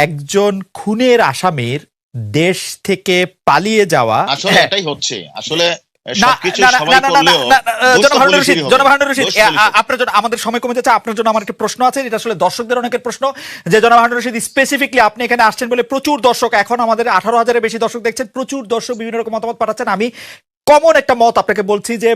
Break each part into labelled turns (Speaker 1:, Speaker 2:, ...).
Speaker 1: একজন খুনের আসামির দেশ থেকে পালিয়ে যাওয়া
Speaker 2: আসলে এটাই হচ্ছে আসলে
Speaker 1: না
Speaker 2: সবকিছু
Speaker 1: না না
Speaker 2: সবাই
Speaker 1: না না না
Speaker 2: করলেও
Speaker 1: না, না,
Speaker 2: দোষটা
Speaker 1: জনাব হারুনুর রশিদ,
Speaker 2: পুলিশেরই হবে,
Speaker 1: জনাব হারুনুর রশিদ,
Speaker 2: দোষ পুলিশের।
Speaker 1: আপনার জন্য আমাদের সময় কমে যাচ্ছে, আপনার জন্য আমার একটা প্রশ্ন আছে, এটা আসলে দর্শকদের অনেকের প্রশ্ন, যে জনাব হারুনুর রশিদ স্পেসিফিকলি আপনি এখানে আসছেন বলে প্রচুর দর্শক, এখন আমাদের 18,000-এর বেশি দর্শক দেখছেন, প্রচুর দর্শক বিভিন্ন রকম মতামত পাঠাচ্ছেন। আমি কমন একটা মত আপনাকে বলছি যে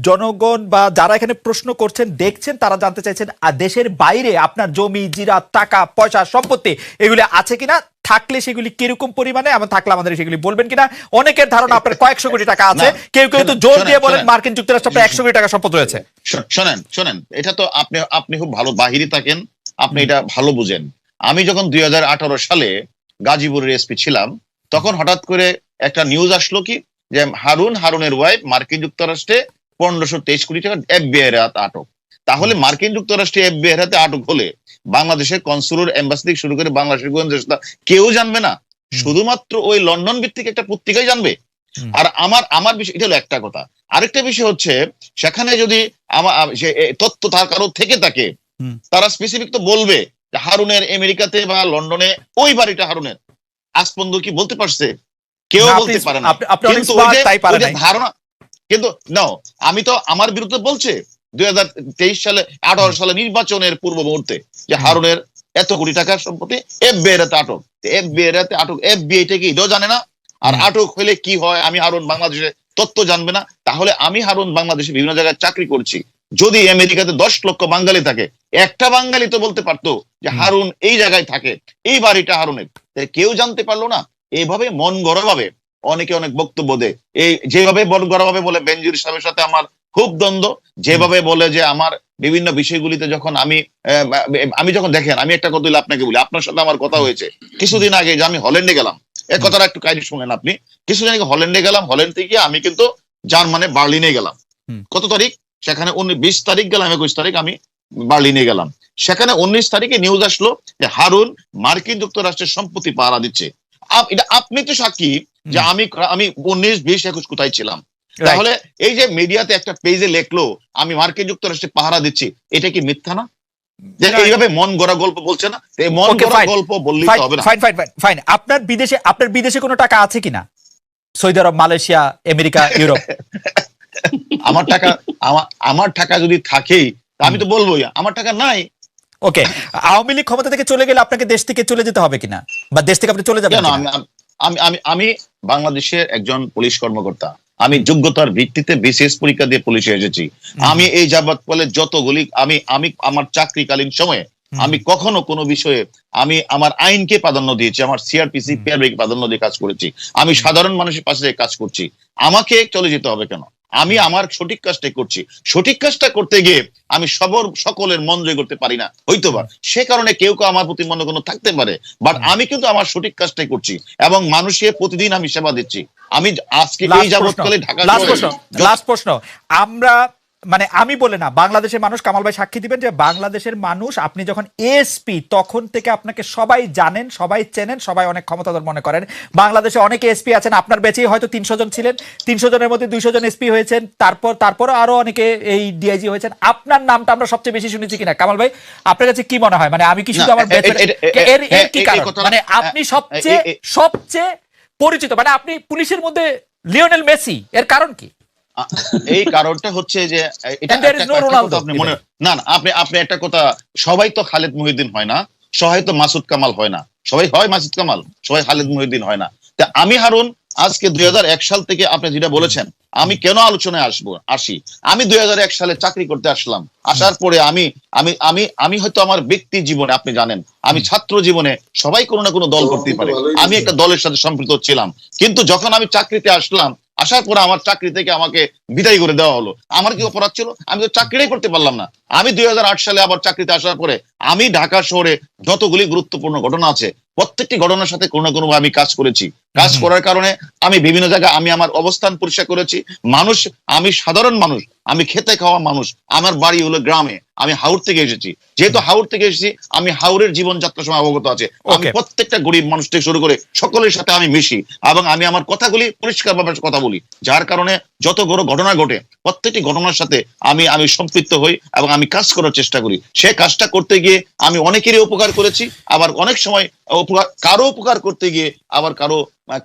Speaker 1: জনগণ বা যারা এখানে প্রশ্ন করছেন দেখছেন তারা জানতে চাইছেন দেশের বাইরে আপনার জমি জিরাত টাকা পয়সা সম্পত্তি এগুলি আছে কিনা, থাকলে সেগুলি কিরকম পরিমাণে, এবং থাকলে আমাদের সেগুলি বলবেন কিনা। অনেকের ধারণা আপনার কয়েকশো কোটি টাকা আছে, কেউ কেউ তো জোর দিয়ে বলেন মার্কিন যুক্তরাষ্ট্রে আপনার 100 কোটি টাকা সম্পদ রয়েছে।
Speaker 2: শোনেন শোনেন, এটা তো আপনি আপনি খুব ভালো বাহিরে থাকেন, আপনি এটা ভালো বুঝেন। আমি যখন 2018 সালে গাজীপুরের এসপি ছিলাম, তখন হঠাৎ করে একটা নিউজ আসলো কি যে হারুনের ওয়াইফ মার্কিন যুক্তরাষ্ট্রে 1523 কোটি টাকা FBI এর আটক। তাহলে মার্কিন যুক্তরাষ্ট্রে FBI এর হাতে আটক হলে বাংলাদেশের কনসুলার এম্বাসি থেকে শুরু করে বাংলাদেশের গোয়েন্দা কেউ জানবে না, শুধুমাত্র ওই লন্ডন ভিত্তিক একটা পত্রিকাই জানবে। আর আমার বিষয় এটা হলো একটা কথা। আরেকটা বিষয় হচ্ছে, সেখানে যদি আমার তথ্য তার কারো থেকে থাকে, তারা স্পেসিফিক তো বলবে যে হারুনের আমেরিকাতে বা লন্ডনে ওই বাড়িটা হারুনের। আজ পর্যন্ত কি বলতে পারছে? কেউ বলতে পারে না। কিন্তু ওই যে ধারণা, কিন্তু নাও, আমি তো আমার বিরুদ্ধে বলছে 2023 সালে 18 সালে নির্বাচনের পূর্ব মুহূর্তে যে হারুনের এত কোটি টাকার সম্পত্তি FBI এর হাতে আটক। FBI এর হাতে আটক, FBI টা কি এটাও জানে না। আর আটক হলে কি হয়, আমি হারুন বাংলাদেশে তথ্য জানবে না। তাহলে আমি হারুন বাংলাদেশে বিভিন্ন জায়গায় চাকরি করছি, যদি আমেরিকাতে 10 লক্ষ বাঙালি থাকে, একটা বাঙালি তো বলতে পারতো যে হারুন এই জায়গায় থাকে, এই বাড়িটা হারুনের। কেউ জানতে পারলো না। এইভাবে মন গড়া ভাবে অনেকে অনেক বক্তব্য দেয়। এই যেভাবে মন গড়া ভাবে বলে বেনজির সাহেবের সাথে আমার খুব দ্বন্দ্ব, যেভাবে বলে যে আমার বিভিন্ন বিষয়গুলিতে যখন আমি যখন দেখেন, আমি একটা কথা আপনাকে বলি, আপনার সাথে আমার কথা হয়েছে কিছুদিন আগে যে আমি হল্যান্ডে গেলাম, এই কথাটা একটু কাইন্ডলি শুনেন আপনি। কিছুদিন আগে হল্যান্ডে গেলাম, হল্যান্ড থেকে আমি কিন্তু জার্মানে বার্লিনে গেলাম। কত তারিখ? সেখানে 20 তারিখ গেলাম, 21 তারিখ আমি বার্লিনে গেলাম। সেখানে 19 তারিখে নিউজ আসলো যে হারুন মার্কিন যুক্তরাষ্ট্রের সম্পত্তি পাহারা দিচ্ছে। এটা আপনি তো সাক্ষী যে আমি 19, 20, 21 কোথায় ছিলাম। তাহলে এই যে মিডিয়াতে একটা পেজে লেখলো আমি মার্কিন যুক্তরাষ্ট্রে পাহারা দিচ্ছি, এটা কি মিথ্যা না? যে এইভাবে মন গড়া গল্প বলছে না, এই মন গড়া গল্প বললেই তো হবে না।
Speaker 1: ফাইন। আপনার বিদেশে কোনো টাকা আছে কিনা? সৌদি আরব, মালয়েশিয়া, আমেরিকা, ইউরোপ?
Speaker 2: আমার টাকা যদি থাকেই আমি তো বলবোই আমার টাকা নাই।
Speaker 1: ওকে, আওয়ামী লীগ ক্ষমতা থেকে চলে গেলে আপনাকে দেশ থেকে চলে যেতে হবে কিনা, বা দেশ থেকে আপনি চলে যাবেন কিনা?
Speaker 2: আমি বাংলাদেশের একজন পুলিশ কর্মকর্তা, আমি যোগ্যতার ভিত্তিতে বিশেষ পরীক্ষা দিয়ে পুলিশে এসেছি। আমি এই যাবৎ ফলে যতগুলি আমি আমার চাকরিকালীন সময়ে আমি কখনো কোনো বিষয়ে আমি আমার আইনকে প্রাধান্য দিয়েছি, আমার CRPC PRB প্রাধান্য দিয়ে কাজ করেছি। আমি সাধারণ মানুষের পাশে কাজ করছি। আমাকে চলে যেতে হবে কেন? আমি আমার সঠিক কাজটাই করছি। সঠিক কাজটা করতে গিয়ে আমি সকলের মন জয় করতে পারি না হয়তোবা, সে কারণে কেউ আমার প্রতি মনে কোনো থাকতে পারে, বাট আমি কিন্তু আমার সঠিক কাজটাই করছি এবং মানুষের প্রতিদিন আমি সেবা দিচ্ছি। আমি আজকে এই যাবৎকালে ঢাকা
Speaker 1: লাস্ট প্রশ্ন, আমি বলে না, বাংলাদেশের মানুষ, কামাল ভাই সাক্ষী দিবেন যে বাংলাদেশের মানুষ, আপনি যখন এসপি তখন থেকে আপনাকে সবাই জানেন, সবাই চেনেন, সবাই অনেক ক্ষমতাধর মনে করেন। বাংলাদেশে অনেক এসপি আছেন, আপনার ব্যাচেই হয়তো 300 জন ছিলেন, 300 জনের মধ্যে 200 জন এসপি হয়েছেন, তারপর আরো অনেকে এই ডিআইজি হয়েছেন। আপনার নামটা আমরা সবচেয়ে বেশি শুনেছি কিনা? কামাল ভাই, আপনার কাছে কি মনে হয়? আমি কি শুধু আমার ব্যাচের এর কি কারণ? আপনি সবচেয়ে পরিচিত, আপনি পুলিশের মধ্যে লিওনেল মেসি, এর কারণ কি?
Speaker 2: এই কারণটা হচ্ছে যে আপনি একটা কথা, সবাই তো খালেদ মহিউদ্দিন হয় না, সবাই তো মাসুদ কামাল হয় না, সবাই হয় মাসুদ কামাল, সবাই খালেদ মহিউদ্দিন হয় না। তা আমি হারুন আজকে 2001 সাল থেকে আপনি যেটা বলেছেন, আমি কেন আলোচনায় আসি, আমি 2001 সালে চাকরি করতে আসলাম। আসার পরে আমি হয়তো আমার ব্যক্তি জীবনে, আপনি জানেন আমি ছাত্র জীবনে সবাই কোনো না কোনো দল করতেই পারে, আমি একটা দলের সাথে সম্পৃক্ত ছিলাম। কিন্তু যখন আমি চাকরিতে আসলাম, আসার পরে আমার চাকরি থেকে আমাকে বিদায় করে দেওয়া হলো। আমার কি অপরাধ ছিল? আমি তো চাকরিটাই করতে পারলাম না। আমি 2008 সালে আবার চাকরিতে আসার পরে আমি ঢাকা শহরে যতগুলি গুরুত্বপূর্ণ ঘটনা আছে, প্রত্যেকটি ঘটনার সাথে কোনো না কোনো আমি কাজ করেছি। কাজ করার কারণে আমি বিভিন্ন জায়গায় আমি আমার অবস্থান পরিষ্কার করেছি। আমি সাধারণ মানুষ, আমি খেতে খাওয়া মানুষ, আমার বাড়ি হলো গ্রামে, আমি হাওড় থেকে এসেছি। যেহেতু হাওড় থেকে এসেছি, আমি হাওড়ের জীবনযাত্রার সময় অবগত আছে। আমি প্রত্যেকটা গরিব মানুষ থেকে শুরু করে সকলের সাথে আমি মিশি এবং আমি আমার কথাগুলি পরিষ্কারভাবে কথা বলি, যার কারণে যত বড় ঘটনা ঘটে প্রত্যেকটি ঘটনার সাথে আমি সম্পৃক্ত হই এবং আমি কাজ করার চেষ্টা করি। সে কাজটা করতে গিয়ে আমি অনেকেরই উপকার করেছি, আবার অনেক সময় কারো উপকার করতে গিয়ে আবার কারো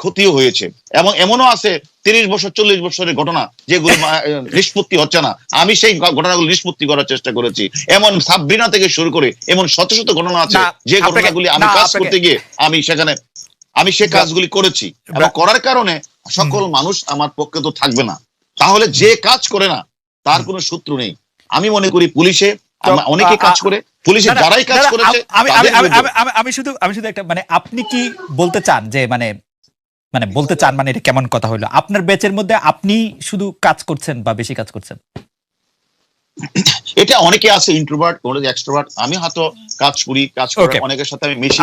Speaker 2: ক্ষতিও হয়েছে। এবং এমনও আছে 30 বছর 40 বছরের ঘটনা যেগুলো নিষ্পত্তি হচ্ছে না, আমি সেই ঘটনাগুলো নিষ্পত্তি করার চেষ্টা করেছি। এমন সাবরিনা থেকে শুরু করে এমন শত শত ঘটনা আছে যে ঘটনাগুলি আমি কাজ করতে গিয়ে আমি সে কাজগুলি করেছি, এবং করার কারণে সকল মানুষ আমার পক্ষে তো থাকবে না। তাহলে যে কাজ করে না তার কোনো শত্রু নেই। আমি মনে করি পুলিশে অনেকে কাজ করে, পুলিশে যারাই কাজ করেছে
Speaker 1: আমি শুধু একটা মানে আপনি কি বলতে চান যে মানে বলতে চান মানে এটা কেমন কথা হলো, আপনার ব্যাচের মধ্যে আপনি শুধু কাজ করছেন বা বেশি কাজ করছেন?
Speaker 2: এটা অনেকে আছে ইন্ট্রোভার্ট, অনেকে এক্সট্রোভার্ট। আমি হয়তো কাজ করি অনেকের সাথে আমি মিশি।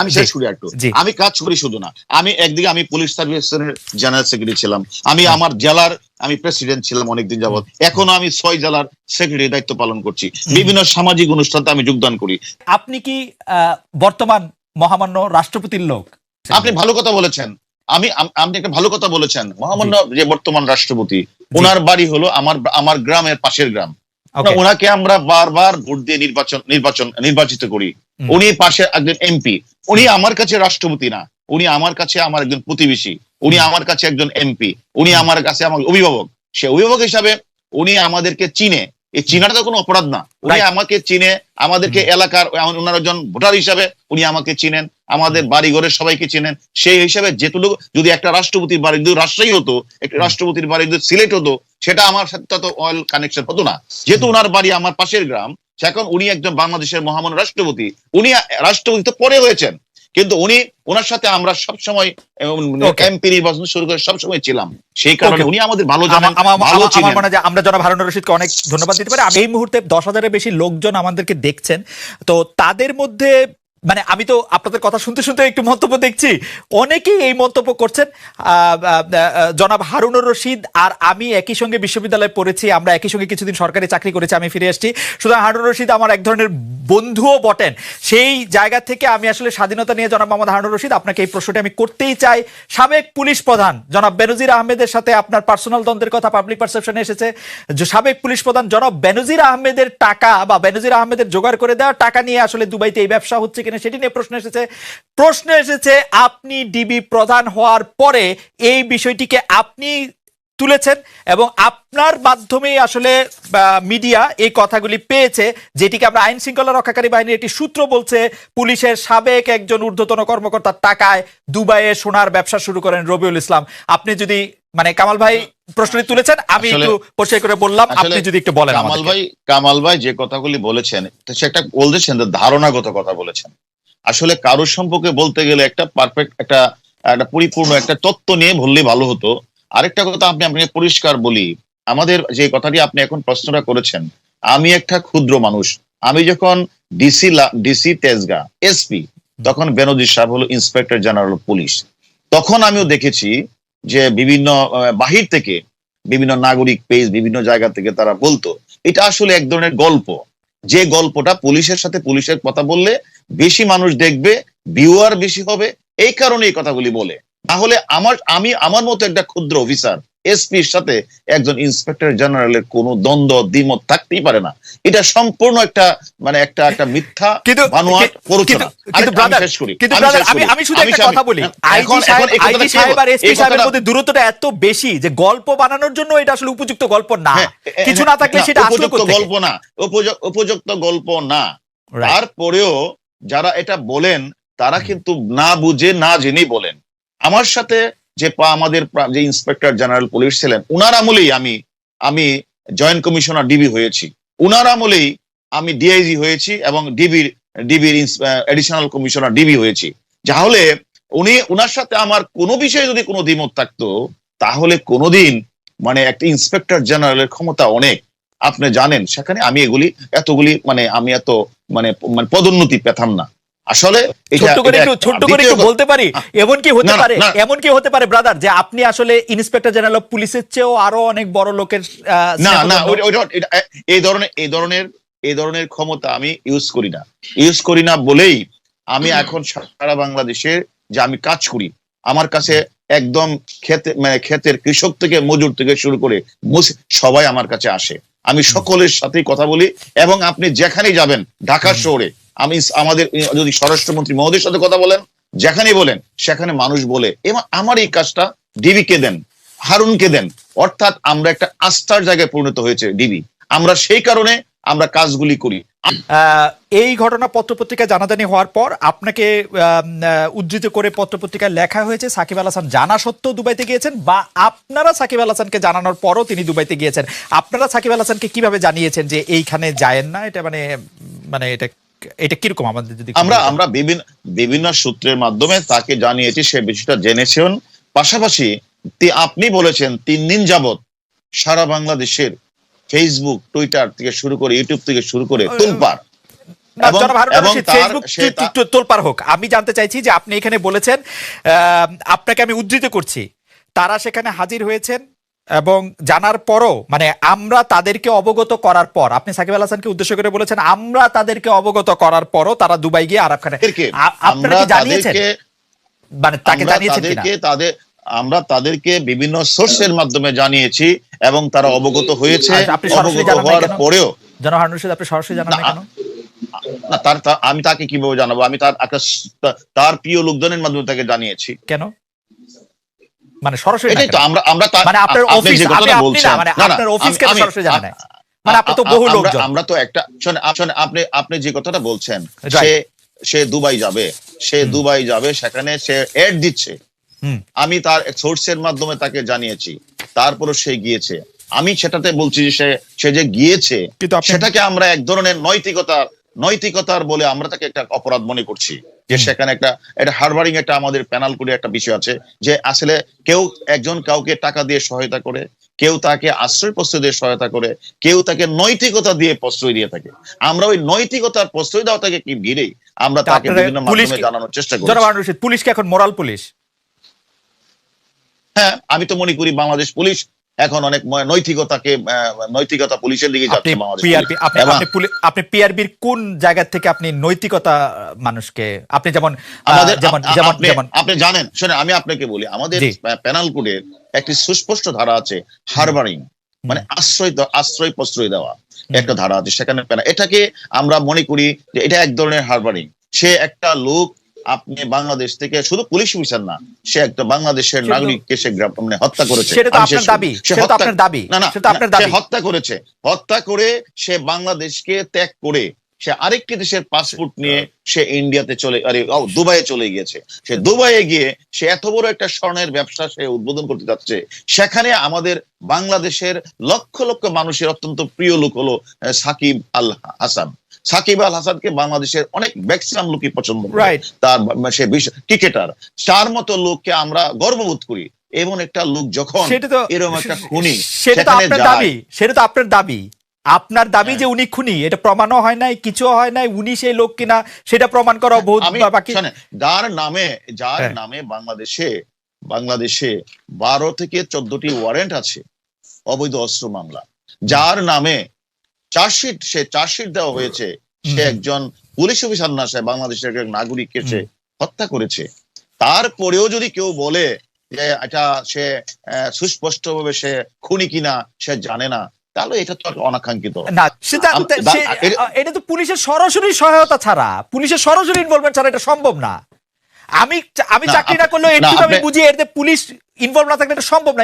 Speaker 2: আমি শেষ করি একটু। আমি কাজ করি শুধু না, আমি একদিকে আমি পুলিশ সার্ভিসের জেনারেল সেক্রেটারি ছিলাম, আমি আমার জেলার আমি প্রেসিডেন্ট ছিলাম অনেকদিন যাবত, এখনো আমি 6 জেলার সেক্রেটারি দায়িত্ব পালন করছি, বিভিন্ন সামাজিক অনুষ্ঠানে আমি যোগদান করি।
Speaker 1: আপনি কি বর্তমান মহামান্য রাষ্ট্রপতির লোক?
Speaker 2: আপনি ভালো কথা বলেছেন। আপনি একটা ভালো কথা বলেছেন। মহামান্য যে বর্তমান রাষ্ট্রপতি, ওনার বাড়ি হলো আমার গ্রামের পাশের গ্রাম। ওনাকে আমরা বারবার ভোট দিয়ে নির্বাচিত করি। উনি পাশে একজন এমপি। উনি আমার কাছে রাষ্ট্রপতি না, উনি আমার কাছে আমার একজন প্রতিবেশী, উনি আমার কাছে একজন এমপি, উনি আমার কাছে আমার অভিভাবক। সে অভিভাবক হিসাবে উনি আমাদেরকে চিনে, এই চিনাটা তো কোনো অপরাধ না। উনি আমাকে চিনে, আমাদেরকে এলাকার ওনার একজন ভোটার হিসাবে উনি আমাকে চিনেন, আমাদের বাড়ি ঘরের সবাইকে চিনেন। সেই হিসাবে যেটুকু যদি একটা রাষ্ট্রপতির বাড়ি যদি রাজশাহী হতো, একটা রাষ্ট্রপতির বাড়ি যদি সিলেট হতো, সেটা আমার সাথে তো অয়েল কানেকশন হতো না। যেহেতু ওনার বাড়ি আমার পাশের গ্রাম, এখন উনি একজন বাংলাদেশের মহামান্য রাষ্ট্রপতি। উনি রাষ্ট্রপতি তো পরে হয়েছেন, কিন্তু ওনার সাথে আমরা সবসময় এমপি নির্বাচন শুরু করে সবসময় ছিলাম। সেই কারণে উনি আমাদের ভালো জানেন, ভালো চিনেন।
Speaker 1: আমরা জনাব হারুনুর রশিদকে অনেক ধন্যবাদ দিতে পারি। এই মুহূর্তে 10,000-এর বেশি লোকজন আমাদেরকে দেখছেন, তো তাদের মধ্যে মানে আমি তো আপনাদের কথা শুনতে শুনতে একটু মন্তব্য দেখছি, অনেকেই এই মন্তব্য করছেন। জনাব হারুনুর রশিদ আর আমি একই সঙ্গে বিশ্ববিদ্যালয়ে পড়েছি, আমরা একই সঙ্গে কিছুদিন সরকারি চাকরি করেছি, আমি ফিরে আসছি। সুতরাং হারুনুর রশিদ আমার এক ধরনের বন্ধুও বটেন। সেই জায়গা থেকে আমি আসলে স্বাধীনতা নিয়ে জনাব মোহাম্মদ হারুনুর রশিদ আপনাকে এই প্রশ্নটি আমি করতেই চাই। সাবেক পুলিশ প্রধান জনাব বেনজির আহমেদের সাথে আপনার পার্সোনাল দ্বন্দ্বের কথা পাবলিক পারসেপশনে এসেছে। সাবেক পুলিশ প্রধান জনাব বেনজির আহমেদের টাকা বা বেনজির আহমেদের জোগাড় করে দেওয়া টাকা নিয়ে আসলে দুবাইতে এই ব্যবসা হচ্ছে সেটি নিয়ে প্রশ্ন এসেছে। আপনি ডিবি প্রধান হওয়ার পরে এই বিষয়টিকে আপনি তুলেছেন এবং আপনার মাধ্যমেই আসলে মিডিয়া এই কথাগুলি পেয়েছে, যেটিকে আমরা আইন শৃঙ্খলা রক্ষাকারী বাহিনীর একটি সূত্র বলছে পুলিশের সাবেক একজন ঊর্ধ্বতন কর্মকর্তার টাকায় দুবাইয়ে সোনার ব্যবসা শুরু করেন রবিউল ইসলাম। আপনি যদি মানে কামাল ভাই প্রশ্নটি তুলেছেন, আমি একটু পরিষ্কার করে বললাম, আপনি যদি একটু বলেন।
Speaker 2: কামাল ভাই যে কথাগুলি বলেছেন সেটা বলছেন ধারণাগত কথা বলেছেন। আসলে কারোর সম্পর্কে বলতে গেলে একটা পারফেক্ট একটা পরিপূর্ণ একটা তত্ত্ব নিয়ে বললে ভালো হতো। আরেকটা কথা আপনাকে পরিষ্কার বলি, আমাদের যে কথাটি আপনি এখন প্রশ্নটা করেছেন, আমি একটা ক্ষুদ্র মানুষ। আমি যখন ডিসি তেজগাঁ এসপি, তখন বেনজির সাহেব হলো ইন্সপেক্টর জেনারেল পুলিশ। তখন আমিও দেখেছি যে বিভিন্ন বাহির থেকে বিভিন্ন নাগরিক পেজ বিভিন্ন জায়গা থেকে তারা বলতো এটা আসলে এক ধরনের গল্প, যে গল্পটা পুলিশের সাথে পুলিশের কথা বললে বেশি মানুষ দেখবে, ভিউয়ার বেশি হবে, এই কারণে এই কথাগুলি বলে। তাহলে আমার মতো একটা ক্ষুদ্র অফিসার এসপির সাথে একজন ইন্সপেক্টর জেনারেলের কোনো দ্বন্দ্ব দ্বিমত থাকতেই পারে না। এটা সম্পূর্ণ একটা মানে একটা মিথ্যা বানোয়াট প্ররোচনা।
Speaker 1: আমি শুধু একটা কথা বলি, আইজি সাহেব আর এসপি সাহেবের মধ্যে দূরত্বটা এত বেশি যে গল্প বানানোর জন্য এটা আসলে উপযুক্ত গল্প না। কিছু না থাকলে সেটা
Speaker 2: উপযুক্ত গল্প না, উপযুক্ত গল্প না। তারপরেও যারা এটা বলেন তারা কিন্তু না বুঝে না জেনেই বলেন। আমার সাথে যে আমাদের যে ইন্সপেক্টর জেনারেল পুলিশ ছিলেন, উনার আমলেই আমি জয়েন্ট কমিশনার ডিবি হয়েছি, উনার আমলেই আমি ডিআইজি হয়েছি এবং ডিবির এডিশনাল কমিশনার ডিবি হয়েছি। তাহলে উনার সাথে আমার কোনো বিষয়ে যদি কোনো দ্বিমত থাকতো, তাহলে কোনোদিন মানে একটা ইন্সপেক্টর জেনারেলের ক্ষমতা অনেক, আপনি জানেন। সেখানে আমি এতগুলি মানে আমি এত মানে পদোন্নতি পেতাম না। আসলে
Speaker 1: ছোট্ট করে একটু বলতে পারি, এমন কি হতে পারে ব্রাদার যে আপনি আসলে ইন্সপেক্টর জেনারেল অফ পুলিশের চেয়েও আরো অনেক বড় লোকের
Speaker 2: না এই ধরনের ক্ষমতা আমি ইউজ করি না বলেই আমি এখন সারা বাংলাদেশে যে আমি কাজ করি, আমার কাছে একদম ক্ষেতের কৃষক থেকে মজুর থেকে শুরু করে সবাই আমার কাছে আসে। আমি সকলের সাথেই কথা বলি, এবং আপনি যেখানেই যাবেন ঢাকা শহরে, আমি আমাদের যদি স্বরাষ্ট্রমন্ত্রী মহোদয়ের সাথে কথা বলেন, যেখানেই বলেন সেখানে মানুষ বলে এবং আমার এই কাজটা ডিবিকে দেন, হারুনকে দেন, অর্থাৎ আমরা একটা আস্থার জায়গায় পরিণত হয়েছে ডিবি, আমরা সেই কারণে আমরা কাজগুলি করি।
Speaker 1: এই ঘটনা পত্রপত্রিকায় জানাজানি হওয়ার পর আপনাকে উদ্ধৃত করে পত্রপত্রিকায় লেখা হয়েছে সাকিব আল হাসান জানা সত্ত্বেও দুবাইতে গিয়েছেন, বা আপনারা সাকিব আল হাসানকে জানানোর পরও তিনি দুবাইতে গিয়েছেন। আপনারা সাকিব আল হাসানকে কিভাবে জানিয়েছেন যে এইখানে যায়েন না? এটা মানে এটা কিরকম আমাদের যদি
Speaker 2: আমরা বিভিন্ন সূত্রের মাধ্যমে তাকে জানিয়েছি, সে বিষয়টা জেনেছেন। পাশাপাশি আপনি বলেছেন 3 দিন যাবত সারা বাংলাদেশের ফেসবুক, টুইটার থেকে শুরু করে ইউটিউব থেকে শুরু করে তুলপাড়,
Speaker 1: তোলপাড় হোক। আমি জানতে চাইছি যে আপনি এখানে বলেছেন, আপনাকে আমি উদ্ধৃত করছি, তারা সেখানে হাজির হয়েছেন এবং জানার পরও মানে আমরা তাদেরকে অবগত করার পর, আপনি সাকিব আল হাসানকে উদ্দেশ্য করে বলেছেন আমরা তাদেরকে অবগত করার পরও তারা দুবাই গিয়ে আরব খানে আপনারা কি জানিয়েছেন? মানে তাকে জানিয়েছেন কিনা?
Speaker 2: আমরা তাদেরকে বিভিন্ন সোর্সের মাধ্যমে জানিয়েছি এবং তারা অবগত হয়েছে। অবগত হওয়ার পরেও
Speaker 1: জনহারুন রশিদ আপনি সরাসরি জানান না কেন?
Speaker 2: না, আমি তাকে কিভাবে জানাবো? আমি তার প্রিয় লোকজনের মাধ্যমে তাকে জানিয়েছি।
Speaker 1: কেন? মানে সরাসরি
Speaker 2: এটাই তো আমরা মানে
Speaker 1: আপনার অফিস, আপনার অফিসকে সরাসরি জানান না, মানে আপনি তো বহু লোকজন।
Speaker 2: আমরা তো একটা আপনি যে কথাটা বলছেন, সে দুবাই যাবে, সেখানে সে এড দিচ্ছে, আমি তার সোর্সের মাধ্যমে তাকে জানিয়েছি, তারপরও সে গিয়েছে। আমি সেটাতে বলছি যে সে যে গিয়েছে সেটাকে আমরা এক ধরনের নৈতিকতার বলে আমরা তাকে একটা অপরাধ মনে করছি, যে সেখানে একটা হারবারিং একটা আমাদের প্যানাল করে একটা বিষয় আছে, যে আসলে কেউ একজন কাউকে টাকা দিয়ে সহায়তা করে, কেউ তাকে আশ্রয় প্রশ্রয় দিয়ে সহায়তা করে, কেউ তাকে নৈতিকতা দিয়ে প্রশ্রয় দিয়ে থাকে। আমরা ওই নৈতিকতার প্রশ্রয় দেওয়াটাকে কি ঘিরেই আমরা তাকে বিভিন্ন মাধ্যমে জানানোর চেষ্টা করি।
Speaker 1: পুলিশ কি এখন মোরাল পুলিশ?
Speaker 2: হ্যাঁ, আমি তো মনে করি বাংলাদেশ পুলিশ এখন অনেক নৈতিকতা পুলিশের দিকে যাচ্ছে।
Speaker 1: আপনি পিআরবির কোন জায়গা থেকে আপনি নৈতিকতা মানুষকে, আপনি যেমন
Speaker 2: আপনি জানেন, শুনে আমি আপনাকে বলি, আমাদের প্যানাল কোডের একটি সুস্পষ্ট ধারা আছে, হারবারিং মানে আশ্রয় প্রশ্রয় দেওয়া একটা ধারা আছে সেখানে। এটাকে আমরা মনে করি যে এটা এক ধরনের হারবারিং। সে একটা লোক, আপনি বাংলাদেশ থেকে শুধু পুলিশ অফিসার না, সে একটা বাংলাদেশের নাগরিককে সে মানে হত্যা করেছে। হত্যা করে সে বাংলাদেশকে ত্যাগ করে সে আরেকটি দেশের পাসপোর্ট নিয়ে সে ইন্ডিয়াতে দুবাইয়ে চলে গিয়েছে। সে দুবাইয়ে গিয়ে সে এত বড় একটা স্বর্ণের ব্যবসা সে উদ্বোধন করতে যাচ্ছে। সেখানে আমাদের বাংলাদেশের লক্ষ লক্ষ মানুষের অত্যন্ত প্রিয় লোক হলো সাকিব আল হাসান। সাকিব আল হাসানকে বাংলাদেশের অনেক ম্যাক্সিমাম লোকই পছন্দ করে, তার সে ক্রিকেটার, তার মতো লোককে আমরা গর্ববোধ করি। এমন একটা লোক যখন এরকম একটা খুনি,
Speaker 1: সেটা তো আপনার দাবি, আপনার দাবি যে উনি খুনি, এটা প্রমাণও হয় নাই, কিছু হয় নাই, উনি সেই লোক কিনা সেটা প্রমাণ করা বহুত বাকি।
Speaker 2: যার নামে বাংলাদেশে 12 থেকে 14টি ওয়ারেন্ট আছে অবৈধ অস্ত্র মামলা, যার নামে চার্জশিট দেওয়া হয়েছে, সে একজন পুলিশ অফিসার না, সে বাংলাদেশের এক নাগরিককে সে হত্যা করেছে। তারপরেও যদি কেউ বলে যে এটা সে সুস্পষ্টভাবে সে খুনি কিনা সে জানে না, তাহলে এটা তো অনাকাঙ্ক্ষিত
Speaker 1: না। এটা তো পুলিশের সরাসরি সহায়তা ছাড়া, পুলিশের সরাসরি ইনভলভমেন্ট ছাড়া এটা সম্ভব না। আমি চাকরি না করলেও একটু আমি বুঝি, এর পুলিশ ইনভলভ না থাকলে এটা সম্ভব না।